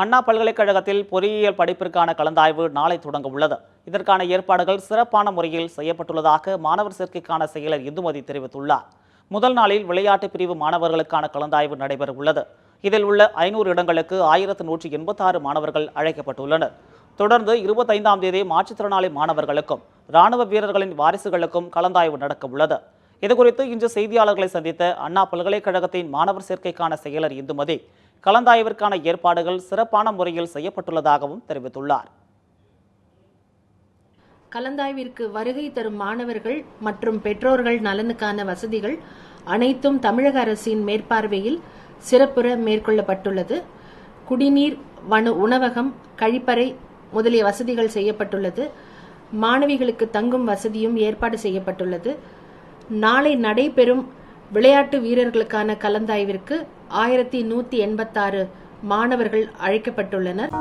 அண்ணா பல்கலைக்கழகத்தில் பொறியியல் படிப்பிற்கான கலந்தாய்வு நாளை தொடங்க உள்ளது. இதற்கான ஏற்பாடுகள் சிறப்பான முறையில் செய்யப்பட்டுள்ளதாக மாணவர் சேர்க்கைக்கான செயலர் இந்துமதி தெரிவித்துள்ளார். முதல் நாளில் விளையாட்டு பிரிவு மாணவர்களுக்கான கலந்தாய்வு நடைபெற உள்ளது. இதில் உள்ள 500 இடங்களுக்கு 1186 மாணவர்கள் அழைக்கப்பட்டுள்ளனர். தொடர்ந்து 25ஆம் தேதி மாற்றுத்திறனாளி மாணவர்களுக்கும் ராணுவ வீரர்களின் வாரிசுகளுக்கும் கலந்தாய்வு நடக்க உள்ளது. இதுகுறித்து இன்று செய்தியாளர்களை சந்தித்த அண்ணா பல்கலைக்கழகத்தின் மாணவர் சேர்க்கைக்கான செயலர் இந்துமதி, கலந்தாய்விற்கான ஏற்பாடுகள் சிறப்பான முறையில் செய்யப்பட்டுள்ளதாகவும் தெரிவித்துள்ளார். கலந்தாய்விற்கு வருகை தரும் மாணவர்கள் மற்றும் பெற்றோர்கள் நலனுக்கான வசதிகள் அனைத்தும் தமிழக அரசின் மேற்பார்வையில் சிறப்புற மேற்கொள்ளப்பட்டுள்ளது. குடிநீர், உணவகம், கழிப்பறை முதலிய வசதிகள் செய்யப்பட்டுள்ளது. மாணவிகளுக்கு தங்கும் வசதியும் ஏற்பாடு செய்யப்பட்டுள்ளது. நாளை நடைபெறும் விளையாட்டு வீரர்களுக்கான கலந்தாய்விற்கு 1186 மாணவர்கள் அழைக்கப்பட்டுள்ளனர்.